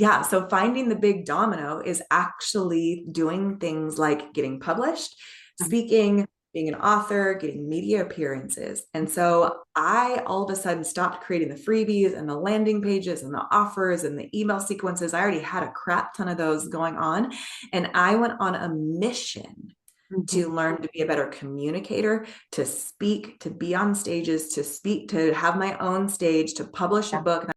yeah, so finding the big domino is actually doing things like getting published, speaking, being an author, getting media appearances. And so I all of a sudden stopped creating the freebies and the landing pages and the offers and the email sequences. I already had a crap ton of those going on. And I went on a mission to learn to be a better communicator, to speak, to be on stages, to speak, to have my own stage, to publish a book.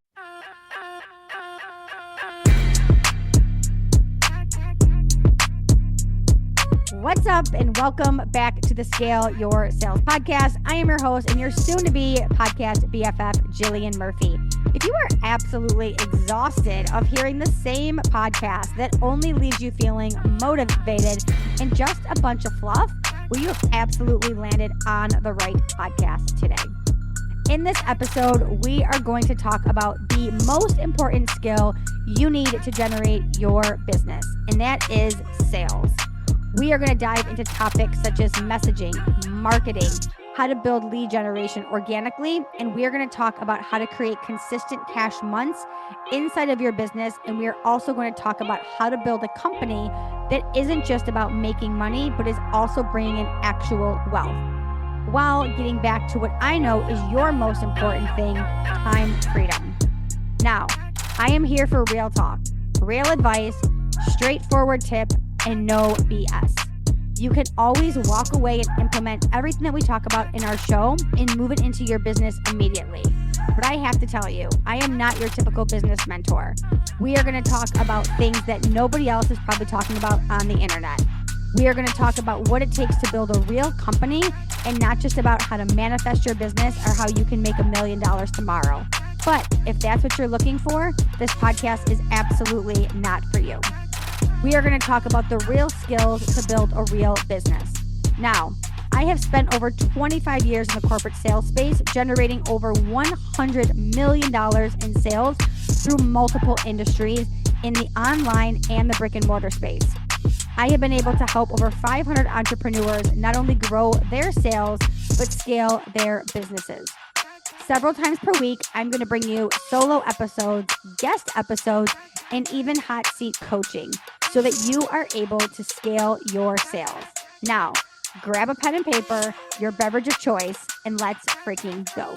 What's up, and welcome back to the Scale Your Sales podcast. I am your host and your soon-to-be podcast BFF, Jillian Murphy. If you are absolutely exhausted of hearing the same podcast that only leaves you feeling motivated and just a bunch of fluff, well, you have absolutely landed on the right podcast today. In this episode, we are going to talk about the most important skill you need to generate your business, and that is sales. We are going to dive into topics such as messaging, marketing, how to build lead generation organically, and we are going to talk about how to create consistent cash months inside of your business. And we are also going to talk about how to build a company that isn't just about making money, but is also bringing in actual wealth, while getting back to what I know is your most important thing, time freedom. Now, I am here for real talk, real advice, straightforward tip, and no BS. You can always walk away and implement everything that we talk about in our show and move it into your business immediately. But I have to tell you, I am not your typical business mentor. We are going to talk about things that nobody else is probably talking about on the internet. We are going to talk about what it takes to build a real company and not just about how to manifest your business or how you can make $1 million tomorrow. But if that's what you're looking for, this podcast is absolutely not for you. We are going to talk about the real skills to build a real business. Now, I have spent over 25 years in the corporate sales space, generating over $100 million in sales through multiple industries in the online and the brick and mortar space. I have been able to help over 500 entrepreneurs not only grow their sales, but scale their businesses. Several times per week, I'm going to bring you solo episodes, guest episodes, and even hot seat coaching so that you are able to scale your sales. Now, grab a pen and paper, your beverage of choice, and let's freaking go.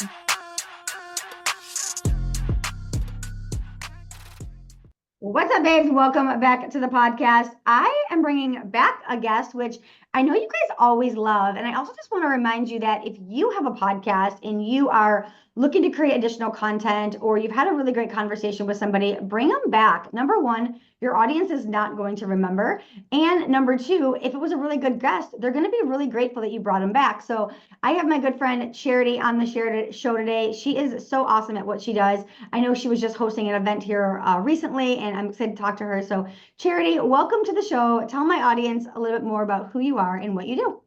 What's up, babes? Welcome back to the podcast. I am bringing back a guest, which I know you guys always love. And I also just want to remind you that if you have a podcast and you are looking to create additional content, or you've had a really great conversation with somebody, bring them back. Number one, your audience is not going to remember. And number two, if it was a really good guest, they're going to be really grateful that you brought them back. So I have my good friend Charity on the show today. She is so awesome at what she does. I know she was just hosting an event here recently, and I'm excited to talk to her. So Charity, welcome to the show. Tell my audience a little bit more about who you are and what you do.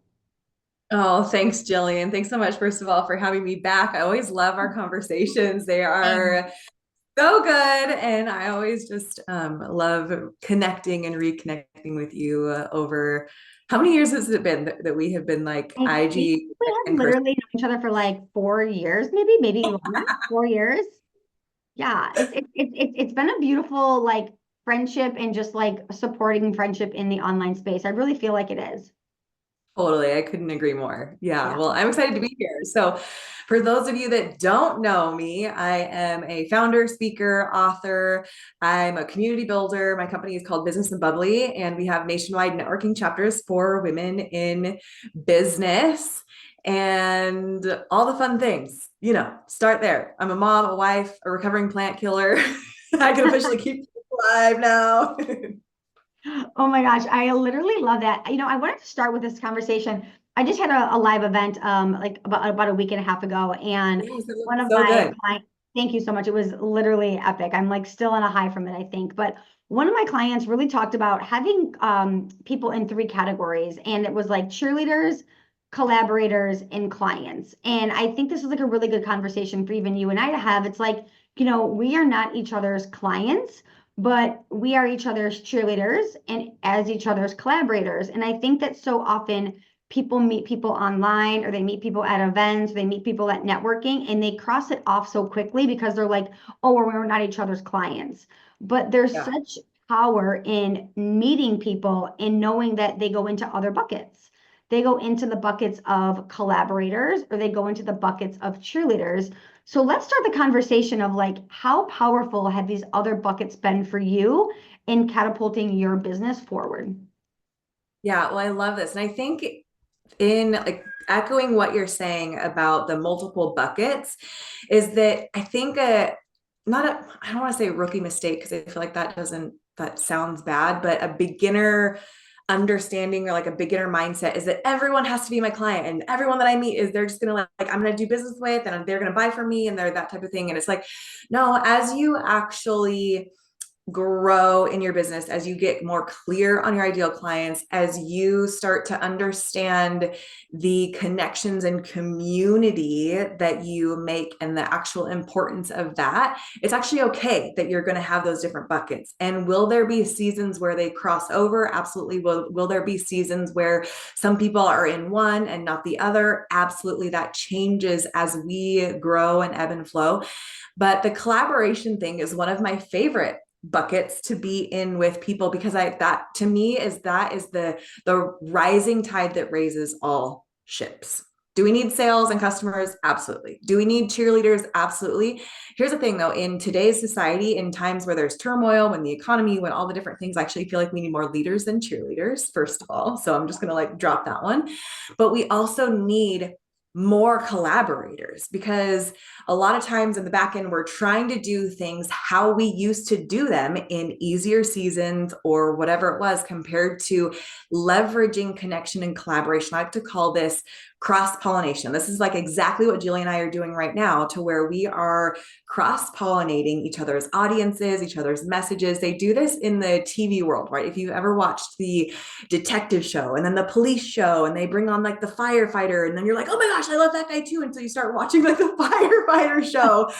Oh, thanks, Jillian. Thanks so much, first of all, for having me back. I always love our conversations. They are so good. And I always just love connecting and reconnecting with you over how many years has it been that we have been like IG? We have literally known each other for like 4 years, maybe longer, 4 years. Yeah, it's been a beautiful like friendship and just like supporting friendship in the online space. I really feel like it is. Totally. I couldn't agree more. Yeah. Well, I'm excited to be here. So for those of you that don't know me, I am a founder, speaker, author. I'm a community builder. My company is called Business and Bubbly, and we have nationwide networking chapters for women in business and all the fun things. Start there. I'm a mom, a wife, a recovering plant killer. I can officially keep alive now. Oh my gosh, I literally love that. I wanted to start with this conversation. I just had a live event like about a week and a half ago, and one of my clients, thank you so much. It was literally epic. I'm like still on a high from it, I think. But one of my clients really talked about having people in 3 categories, and it was like cheerleaders, collaborators, and clients. And I think this is like a really good conversation for even you and I to have. It's like, we are not each other's clients, but we are each other's cheerleaders and as each other's collaborators. And I think that so often people meet people online, or they meet people at events, or they meet people at networking, and they cross it off so quickly because they're like, oh, we're not each other's clients. but there's Yeah. such power in meeting people and knowing that they go into other buckets. They go into the buckets of collaborators or they go into the buckets of cheerleaders. So let's start the conversation of like, how powerful have these other buckets been for you in catapulting your business forward? Yeah, well, I love this. And I think in like echoing what you're saying about the multiple buckets is that I think not a, I don't want to say rookie mistake because I feel like that sounds bad, but a beginner understanding or like a beginner mindset is that everyone has to be my client and everyone that I meet is they're just gonna like I'm gonna do business with and they're gonna buy from me and they're that type of thing. And it's like, no, as you actually grow in your business, as you get more clear on your ideal clients, as you start to understand the connections and community that you make and the actual importance of that, it's actually okay that you're going to have those different buckets. And will there be seasons where they cross over? Absolutely. Will there be seasons where some people are in one and not the other? Absolutely. That changes as we grow and ebb and flow. But the collaboration thing is one of my favorite buckets to be in with people because that to me is the rising tide that raises all ships. Do we need sales and customers? Absolutely. Do we need cheerleaders? Absolutely. Here's the thing though, in today's society, in times where there's turmoil, when the economy, when all the different things, I actually feel like we need more leaders than cheerleaders, first of all. So I'm just going to like drop that one. But we also need more collaborators because a lot of times in the back end, we're trying to do things how we used to do them in easier seasons or whatever it was compared to leveraging connection and collaboration. I like to call this cross-pollination. This is like exactly what Jillian and I are doing right now to where we are cross-pollinating each other's audiences, each other's messages. They do this in the TV world, right? If you've ever watched the detective show and then the police show and they bring on like the firefighter and then you're like, oh my gosh, I love that guy too. And so you start watching like the firefighter show.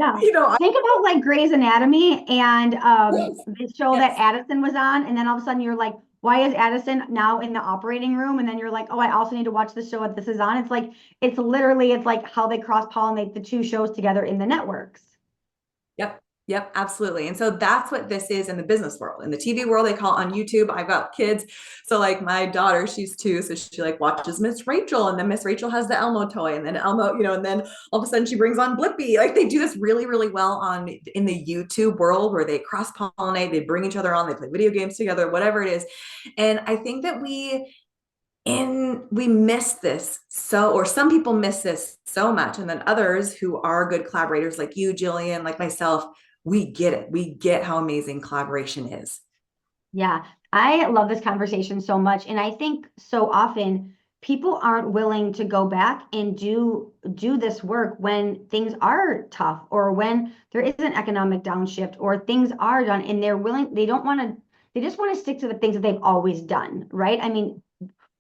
Yeah. You know, Think about like Grey's Anatomy and yes, the show that yes. Addison was on, and then all of a sudden you're like, why is Addison now in the operating room? And then you're like, oh, I also need to watch the show that this is on. It's like it's like how they cross-pollinate the two shows together in the networks. Yep. Yep, absolutely. And so that's what this is in the business world. In the TV world, they call it on YouTube. I've got kids. So like my daughter, she's 2. So she like watches Miss Rachel and then Miss Rachel has the Elmo toy and then Elmo, and then all of a sudden she brings on Blippi. Like they do this really, really well in the YouTube world where they cross pollinate, they bring each other on, they play video games together, whatever it is. And I think that we miss this so, or some people miss this so much. And then others who are good collaborators like you, Jillian, like myself, we get it. We get how amazing collaboration is. Yeah, I love this conversation so much. And I think so often people aren't willing to go back and do this work when things are tough or when there is an economic downshift or things are done and they don't want to, they just want to stick to the things that they've always done, right? I mean,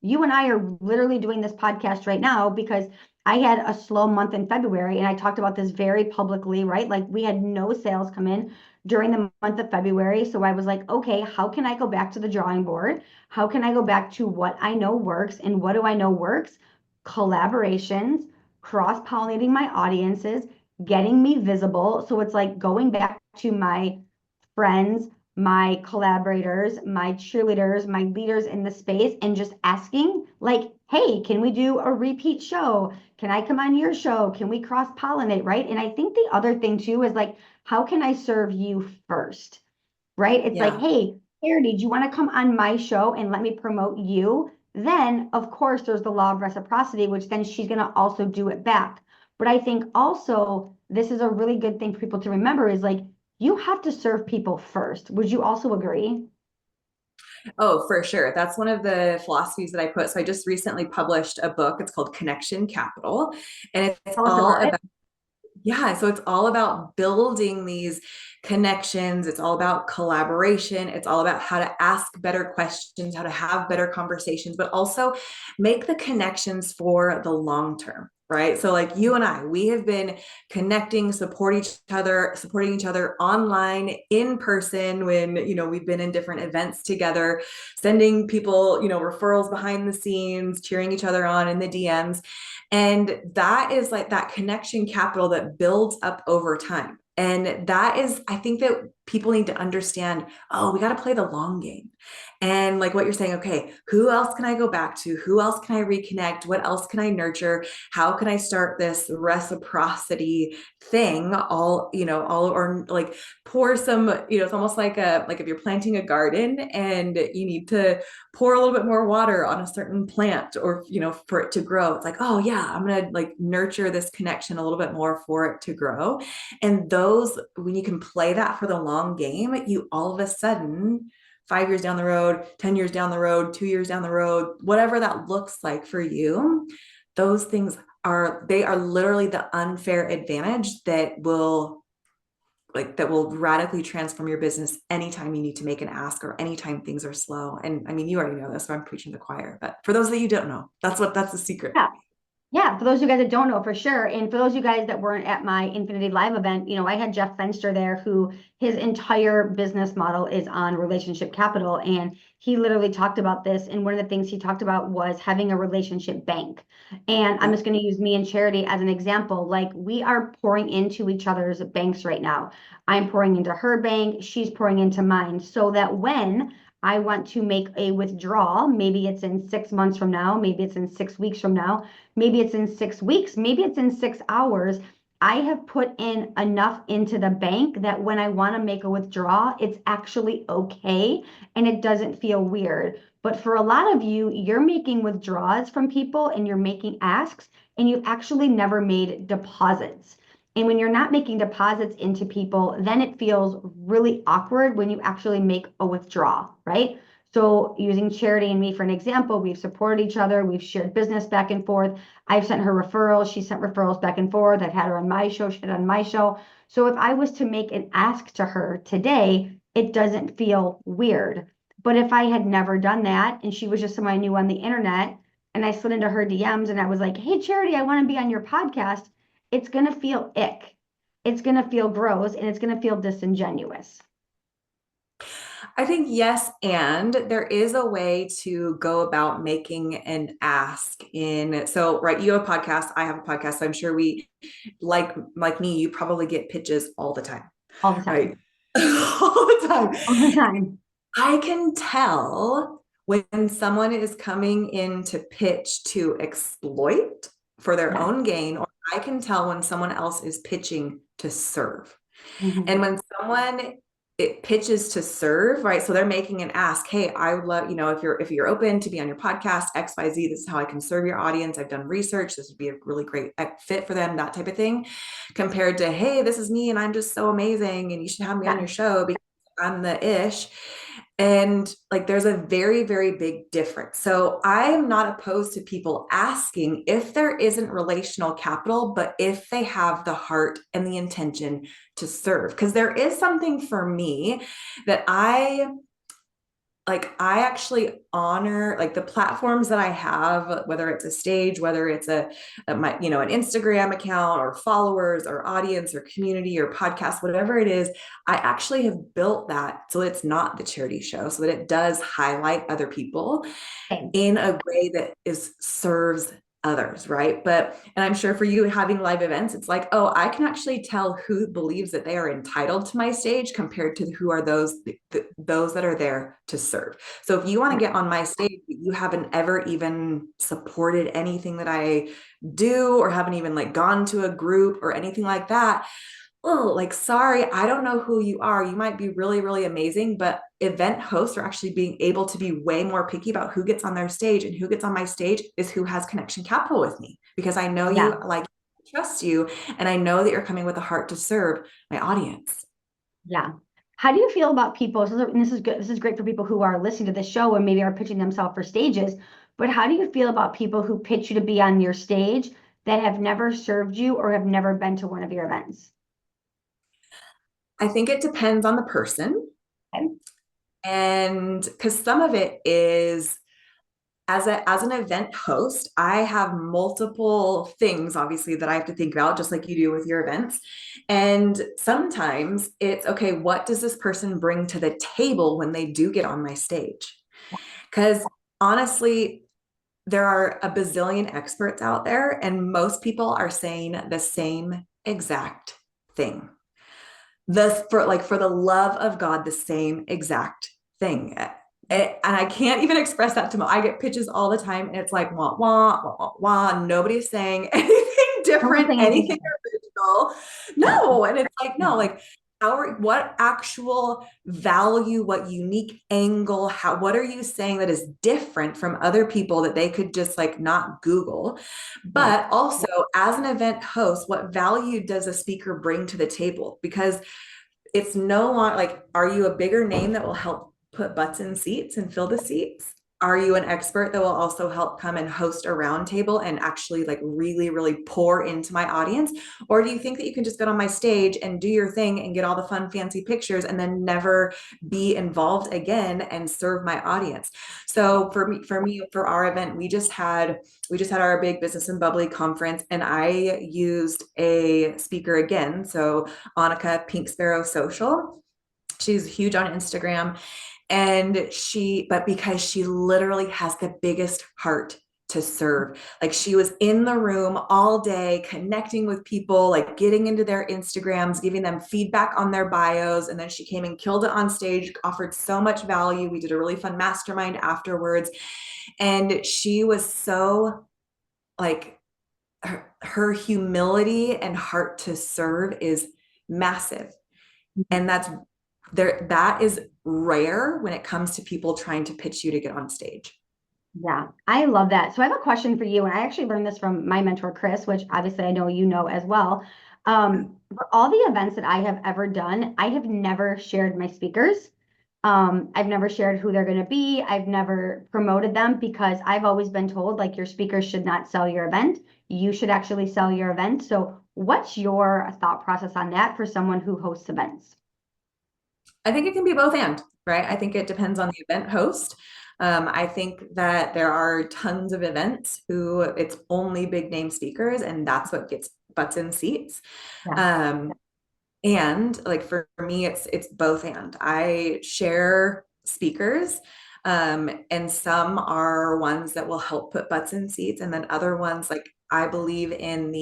you and I are literally doing this podcast right now because I had a slow month in February and I talked about this very publicly, right? Like we had no sales come in during the month of February. So I was like, okay, how can I go back to the drawing board? How can I go back to what I know works? And what do I know works? Collaborations, cross-pollinating my audiences, getting me visible. So it's like going back to my friends, my collaborators, my cheerleaders, my leaders in the space, and just asking, like, hey, can we do a repeat show? Can I come on your show? Can we cross pollinate? Right. And I think the other thing too is like, how can I serve you first? Right. It's like, Yeah. hey, Charity, do you want to come on my show and let me promote you? Then, of course, there's the law of reciprocity, which then she's going to also do it back. But I think also this is a really good thing for people to remember is like, you have to serve people first. Would you also agree? Oh, for sure. That's one of the philosophies that I put. So I just recently published a book. It's called Connection Capital. And it's Tell us all about it. about Yeah, so it's all about building these connections. It's all about collaboration. It's all about how to ask better questions, how to have better conversations, but also make the connections for the long term, right? So like you and I, we have been connecting, supporting each other online, in person when, we've been in different events together, sending people, referrals behind the scenes, cheering each other on in the DMs. And that is like that connection capital that builds up over time. And that is, I think that people need to understand, oh, we got to play the long game. And like what you're saying, okay, who else can I go back to? Who else can I reconnect? What else can I nurture? How can I start this reciprocity thing? Or like pour some, it's almost like like if you're planting a garden and you need to pour a little bit more water on a certain plant or, for it to grow. It's like, oh yeah, I'm going to like nurture this connection a little bit more for it to grow. And when you can play that for the long game, you all of a sudden, 5 years down the road, 10 years down the road, 2 years down the road, whatever that looks like for you, those things they are literally the unfair advantage that will radically transform your business anytime you need to make an ask or anytime things are slow. And I mean, you already know this, so I'm preaching to the choir, but for those that you don't know, that's the secret. Yeah. Yeah, for those of you guys that don't know for sure, and for those of you guys that weren't at my Infinity Live event, I had Jeff Fenster there, who his entire business model is on relationship capital, and he literally talked about this. And one of the things he talked about was having a relationship bank. And I'm just going to use me and Charity as an example. Like, we are pouring into each other's banks right now. I'm pouring into her bank, she's pouring into mine, so that when I want to make a withdrawal, maybe it's in 6 months from now, maybe it's in 6 weeks from now, maybe it's in 6 weeks, maybe it's in 6 hours. I have put in enough into the bank that when I want to make a withdrawal, it's actually okay and it doesn't feel weird. But for a lot of you, you're making withdrawals from people and you're making asks, and you've actually never made deposits. And when you're not making deposits into people, then it feels really awkward when you actually make a withdrawal, right? So using Charity and me for an example, we've supported each other. We've shared business back and forth. I've sent her referrals. She sent referrals back and forth. I've had her on my show. She had on my show. So if I was to make an ask to her today, it doesn't feel weird. But if I had never done that and she was just someone I knew on the internet and I slid into her DMs and I was like, hey, Charity, I want to be on your podcast, it's going to feel ick. It's going to feel gross and it's going to feel disingenuous. I think yes, and there is a way to go about making an ask right, you have a podcast, I have a podcast, so I'm sure we like me, you probably get pitches all the time. All the time. Right? All the time. All the time. I can tell when someone is coming in to pitch to exploit for their own gain, or I can tell when someone else is pitching to serve. Mm-hmm. And when someone it pitches to serve, right? So they're making an ask, hey, I would love, if you're open to be on your podcast, XYZ, this is how I can serve your audience. I've done research. This would be a really great fit for them, that type of thing, compared to, hey, this is me and I'm just so amazing and you should have me on your show because I'm the ish. And like, there's a very, very big difference. So I am not opposed to people asking if there isn't relational capital, but if they have the heart and the intention to serve. Because there is something for me that I actually honor, like the platforms that I have, whether it's a stage, whether it's an Instagram account or followers or audience or community or podcast, whatever it is, I actually have built that so it's not the charity show, so that it does highlight other people in a way that serves others, right? And I'm sure for you having live events, it's like, oh, I can actually tell who believes that they are entitled to my stage compared to who are those that are there to serve. So if you want to get on my stage, you haven't ever even supported anything that I do or haven't even like gone to a group or anything like that, oh, like, sorry, I don't know who you are. You might be really, really amazing, but event hosts are actually being able to be way more picky about who gets on their stage, and who gets on my stage is who has connection capital with me, because I know you, like, trust you, and I know that you're coming with a heart to serve my audience. Yeah. How do you feel about people? And this is good. This is great for people who are listening to this show and maybe are pitching themselves for stages. But how do you feel about people who pitch you to be on your stage that have never served you or have never been to one of your events? I think it depends on the person. Okay. And because some of it is, as an event host, I have multiple things, obviously, that I have to think about, just like you do with your events. And sometimes it's, okay, what does this person bring to the table when they do get on my stage? Because honestly, there are a bazillion experts out there, and most people are saying the same exact thing. for the love of God, the same exact thing. And I can't even express that to I get pitches all the time, and it's like wah wah wah wah wah. Nobody's saying anything No one's different, saying anything anything different. original. Yeah. No, and it's like no, Yeah. like what actual value, what unique angle, what are you saying that is different from other people that they could just like not Google? Right. But also, as an event host, what value does a speaker bring to the table? Because it's no longer like, are you a bigger name that will help put butts in seats and fill the seats? Are you an expert that will also help come and host a roundtable and actually like really, really pour into my audience? Or do you think that you can just get on my stage and do your thing and get all the fun, fancy pictures and then never be involved again and serve my audience? So for our event, we just had our big Business and Bubbly conference, and I used a speaker again. So Annika, Pink Sparrow Social. She's huge on Instagram. But because she literally has the biggest heart to serve. Like she was in the room all day, connecting with people, like getting into their Instagrams, giving them feedback on their bios. And then she came and killed it on stage, offered so much value. We did a really fun mastermind afterwards. And she was so like, her humility and heart to serve is massive. And that is rare when it comes to people trying to pitch you to get on stage. Yeah, I love that. So I have a question for you, and I actually learned this from my mentor, Chris, which obviously I know you know as well. For all the events that I have ever done, I have never shared my speakers. I've never shared who they're going to be. I've never promoted them because I've always been told like your speakers should not sell your event. You should actually sell your event. So what's your thought process on that for someone who hosts events? I think it can be both and, right? I think it depends on the event host. I think that there are tons of events who it's only big name speakers, and that's what gets butts in seats. Yeah. And like for me, it's both and. I share speakers, and some are ones that will help put butts in seats, and then other ones like I believe in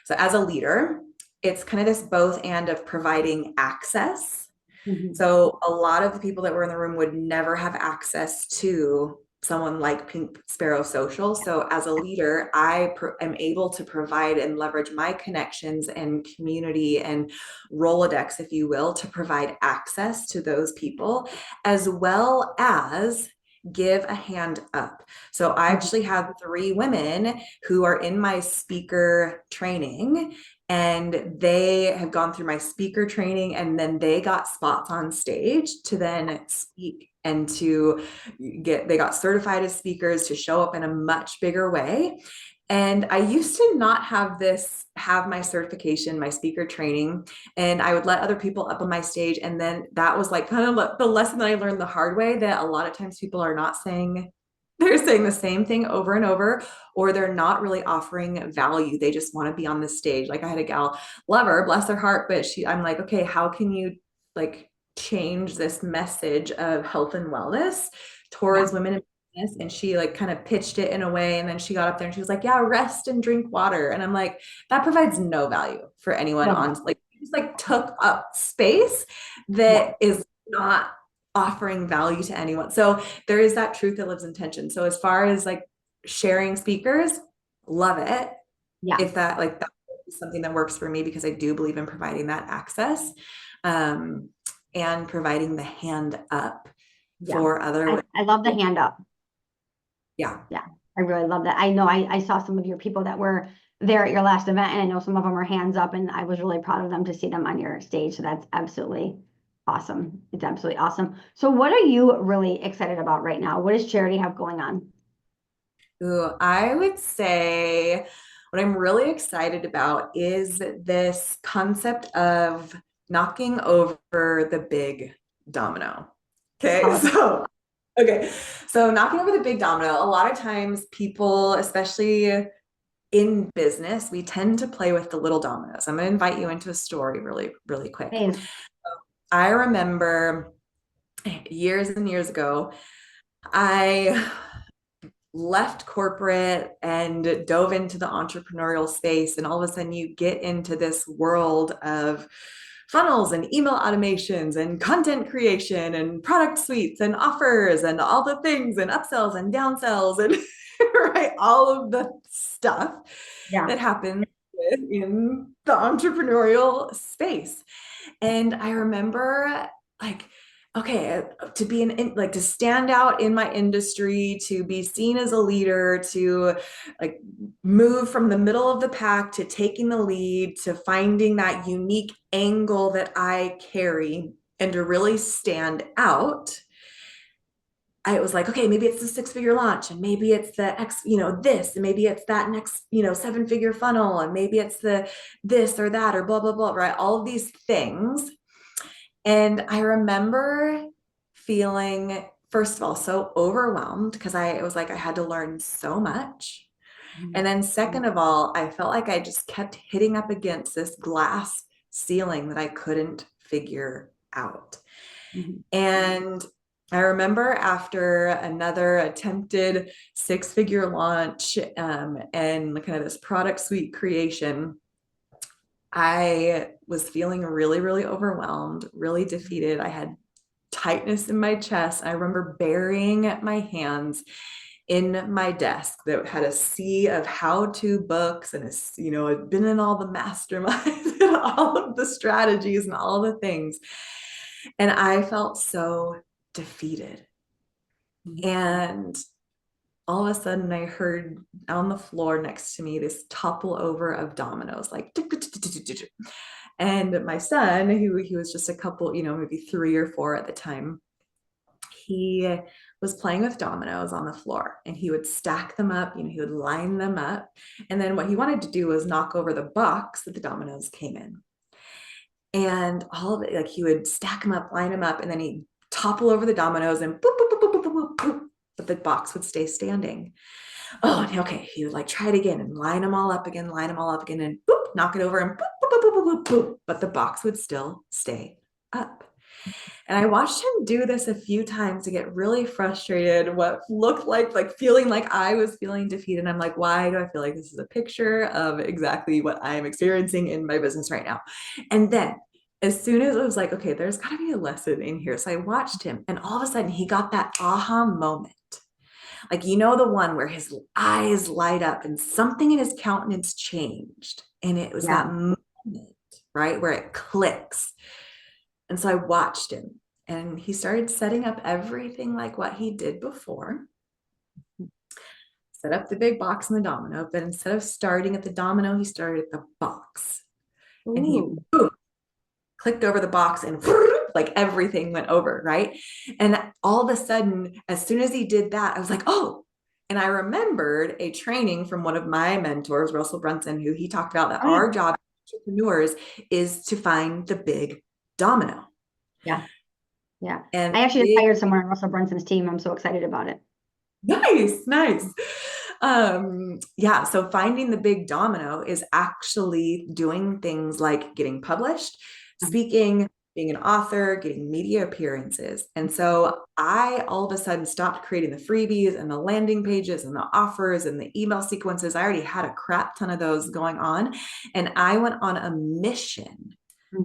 so as a leader, it's kind of this both and of providing access. Mhm. So a lot of the people that were in the room would never have access to someone like Pink Sparrow Social. So as a leader, am able to provide and leverage my connections and community and Rolodex, if you will, to provide access to those people, as well as give a hand up. So I actually have 3 women who are in my speaker training, and they have gone through my speaker training, and then they got spots on stage to then speak and they got certified as speakers to show up in a much bigger way. And I used to not have my certification, my speaker training, and I would let other people up on my stage. And then that was like kind of the lesson that I learned the hard way, that a lot of times people are not saying, they're saying the same thing over and over, or they're not really offering value. They just want to be on the stage. Like I had a gal, love her, bless her heart, but I'm like, okay, how can you like change this message of health and wellness Yeah. towards women in business? And she like kind of pitched it in a way, and then she got up there and she was like, yeah, rest and drink water. And I'm like, that provides no value for anyone No. on like, just like took up space Yeah. that is not offering value to anyone. So there is that truth that lives in tension. So as far as like sharing speakers, love it. Yeah. If that is something that works for me, because I do believe in providing that access, um, and providing the hand up Yeah. for other women. I love the hand up. Yeah. Yeah. I really love that. I know I saw some of your people that were there at your last event, and I know some of them were hands up, and I was really proud of them to see them on your stage. So that's absolutely awesome. It's absolutely awesome. So what are you really excited about right now? What does Charity have going on? Ooh, I would say what I'm really excited about is this concept of knocking over the big domino. Okay, Tell us. so knocking over the big domino, a lot of times people, especially in business, we tend to play with the little dominoes. I'm going to invite you into a story really, really quick. Please. I remember years and years ago, I left corporate and dove into the entrepreneurial space. And all of a sudden, you get into this world of funnels and email automations and content creation and product suites and offers and all the things and upsells and downsells and right, all of the stuff that happens in the entrepreneurial space. And I remember like, okay, to be like to stand out in my industry, to be seen as a leader, to like move from the middle of the pack to taking the lead, to finding that unique angle that I carry and to really stand out. I was like, okay, maybe it's the 6-figure launch, and maybe it's the X, this, and maybe it's that next, 7-figure funnel, and maybe it's the this or that or blah, blah, blah, right? All of these things. And I remember feeling, first of all, so overwhelmed because I was like, I had to learn so much. And then second of all, I felt like I just kept hitting up against this glass ceiling that I couldn't figure out. And I remember after another attempted 6-figure launch and kind of this product suite creation, I was feeling really, really overwhelmed, really defeated. I had tightness in my chest. I remember burying my hands in my desk that had a sea of how-to books and I'd been in all the masterminds and all of the strategies and all the things. And I felt so defeated. And all of a sudden I heard on the floor next to me this topple over of dominoes, like, and my son, who he was just a couple, maybe 3 or 4 at the time, he was playing with dominoes on the floor and he would stack them up, he would line them up. And then what he wanted to do was knock over the box that the dominoes came in. And all of it, like he would stack them up, line them up, and then he'd topple over the dominoes and boop, boop, boop, boop, boop, boop, boop, but the box would stay standing. Oh, okay. He would like try it again and line them all up again, and boop, knock it over and boop, boop, boop, boop, boop, boop, but the box would still stay up. And I watched him do this a few times to get really frustrated, what looked like feeling like I was feeling defeated. And I'm like, why do I feel like this is a picture of exactly what I'm experiencing in my business right now? And then as soon as I was like, okay, there's got to be a lesson in here. So I watched him and all of a sudden he got that aha moment. Like, the one where his eyes light up and something in his countenance changed. And it was that moment, right, where it clicks. And so I watched him and he started setting up everything like what he did before. Set up the big box and the domino, but instead of starting at the domino, he started at the box. Ooh. And he boom, clicked over the box and like everything went over, right? And all of a sudden, as soon as he did that, I was like, oh. And I remembered a training from one of my mentors, Russell Brunson, who he talked about that our job as entrepreneurs is to find the big domino. Yeah. And I actually just hired someone on Russell Brunson's team. I'm so excited about it. Nice. So finding the big domino is actually doing things like getting published, speaking, being an author, getting media appearances. And so I all of a sudden stopped creating the freebies and the landing pages and the offers and the email sequences. I already had a crap ton of those going on. And I went on a mission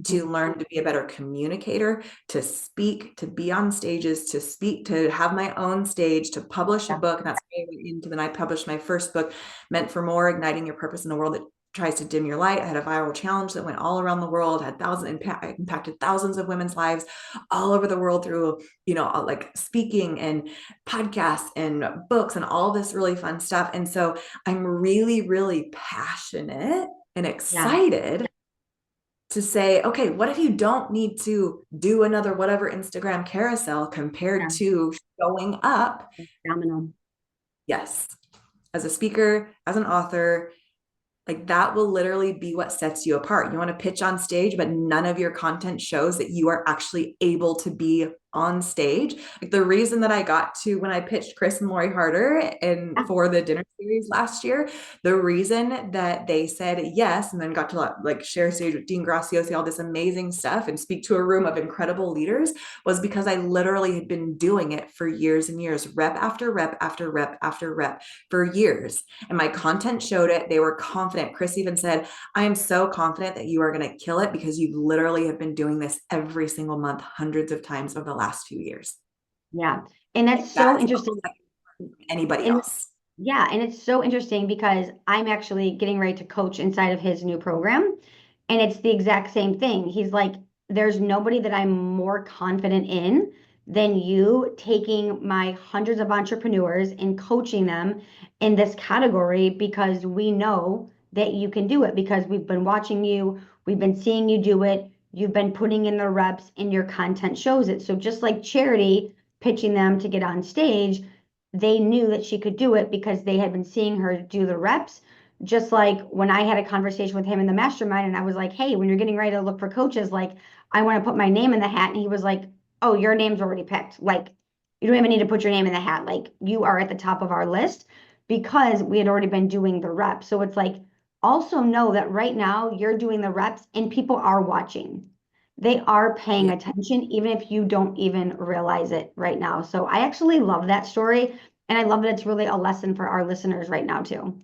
to learn to be a better communicator, to speak, to be on stages, to speak, to have my own stage, to publish a book. And that's why I went into, then I published my first book, Meant for More, Igniting Your Purpose in a World That Tries to Dim Your Light. I had a viral challenge that went all around the world, had impacted thousands of women's lives all over the world through, like speaking and podcasts and books and all this really fun stuff. And so I'm really, really passionate and excited to say, okay, what if you don't need to do another whatever Instagram carousel compared to showing up? Domino. Yes. As a speaker, as an author, like that will literally be what sets you apart. You want to pitch on stage, but none of your content shows that you are actually able to be on stage. Like the reason that I got to, when I pitched Chris and Lori Harder and Yeah. for the dinner series last year, the reason that they said yes and then got to like share stage with Dean Graciosi, all this amazing stuff, and speak to a room of incredible leaders was because I literally had been doing it for years and years, rep after rep after rep after rep for years. And my content showed it. They were confident. Chris even said, I am so confident that you are going to kill it because you literally have been doing this every single month, hundreds of times over the last few years. Yeah. And that's so That's interesting. like anybody And else. yeah, and it's so interesting because I'm actually getting ready to coach inside of his new program. And it's the exact same thing. He's like, there's nobody that I'm more confident in than you taking my hundreds of entrepreneurs and coaching them in this category because we know that you can do it because we've been watching you, we've been seeing you do it, you've been putting in the reps, and your content shows it. So just like Charity pitching them to get on stage, they knew that she could do it because they had been seeing her do the reps. Just like when I had a conversation with him in the mastermind and I was like, hey, when you're getting ready to look for coaches, like I want to put my name in the hat. And he was like, oh, your name's already picked. Like you don't even need to put your name in the hat. Like you are at the top of our list because we had already been doing the reps. So it's like, also know that right now you're doing the reps and people are watching. They are paying Yeah. attention, even if you don't even realize it right now. So I actually love that story. And I love that it's really a lesson for our listeners right now, too.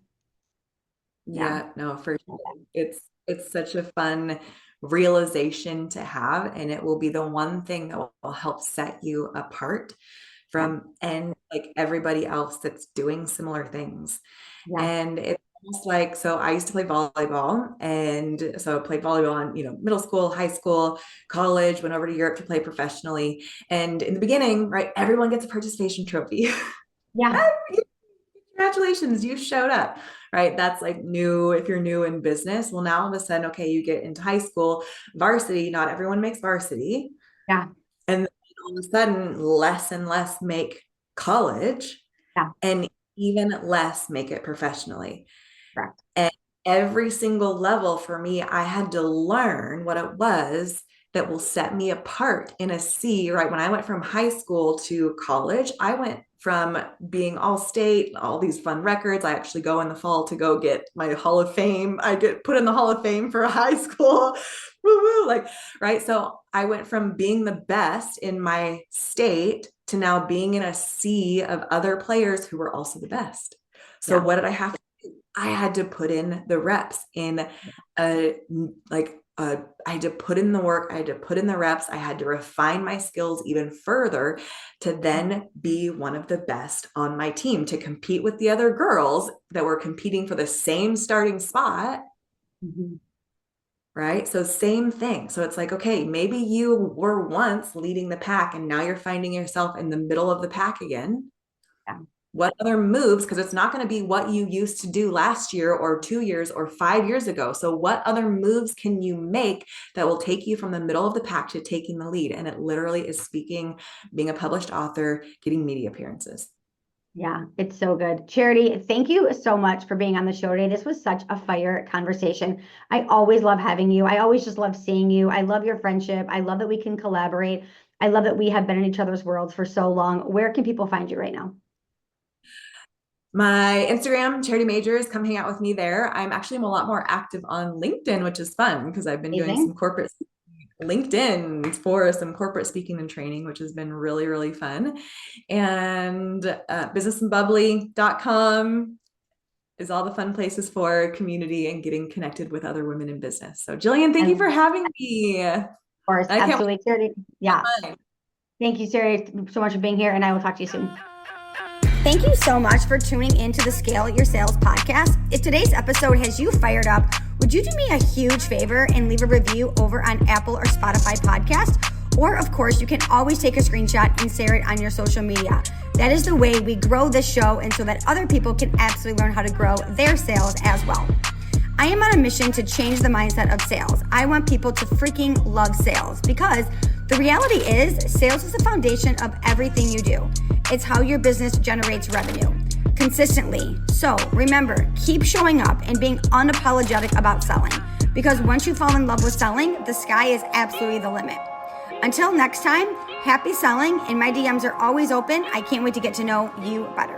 Yeah. Yeah, no, for sure. It's such a fun realization to have, and it will be the one thing that will help set you apart Yeah. from and like everybody else that's doing similar things. Yeah. And it's almost like, so I used to play volleyball, and so I played volleyball in, middle school, high school, college, went over to Europe to play professionally. And in the beginning, right, everyone gets a participation trophy. Yeah. Congratulations, you showed up, right? That's like new if you're new in business. Well, now all of a sudden, okay, you get into high school, varsity, not everyone makes varsity. Yeah. And then all of a sudden, less and less make college, Yeah. and even less make it professionally. Correct. And every single level for me, I had to learn what it was that will set me apart in a C, right? When I went from high school to college, I went from being all state, all these fun records. I actually go in the fall to go get my Hall of Fame. I get put in the Hall of Fame for high school. Woo woo, like, right. So I went from being the best in my state to now being in a sea of other players who were also the best. So Yeah. what did I have to do? I had to put in the reps in I had to put in the work. I had to put in the reps. I had to refine my skills even further to then be one of the best on my team, to compete with the other girls that were competing for the same starting spot. Mm-hmm. Right? So same thing. So it's like, okay, maybe you were once leading the pack and now you're finding yourself in the middle of the pack again. Yeah. What other moves, because it's not going to be what you used to do last year or 2 years or 5 years ago. So what other moves can you make that will take you from the middle of the pack to taking the lead? And it literally is speaking, being a published author, getting media appearances. Yeah, it's so good. Charity, thank you so much for being on the show today. This was such a fire conversation. I always love having you. I always just love seeing you. I love your friendship. I love that we can collaborate. I love that we have been in each other's worlds for so long. Where can people find you right now? My Instagram, Charity Majors, come hang out with me there. I'm a lot more active on LinkedIn, which is fun because I've been doing some corporate LinkedIn for some corporate speaking and training, which has been really, really fun. And businessandbubbly.com is all the fun places for community and getting connected with other women in business. So Jillian, thank you for having me. Of course, absolutely, Charity. Yeah. Fun. Thank you, Charity, so much for being here, and I will talk to you soon. Thank you so much for tuning into the Scale Your Sales podcast. If today's episode has you fired up, would you do me a huge favor and leave a review over on Apple or Spotify podcast? Or, of course, you can always take a screenshot and share it on your social media. That is the way we grow this show, and so that other people can absolutely learn how to grow their sales as well. I am on a mission to change the mindset of sales. I want people to freaking love sales because the reality is sales is the foundation of everything you do. It's how your business generates revenue consistently. So remember, keep showing up and being unapologetic about selling, because once you fall in love with selling, the sky is absolutely the limit. Until next time, happy selling, and my DMs are always open. I can't wait to get to know you better.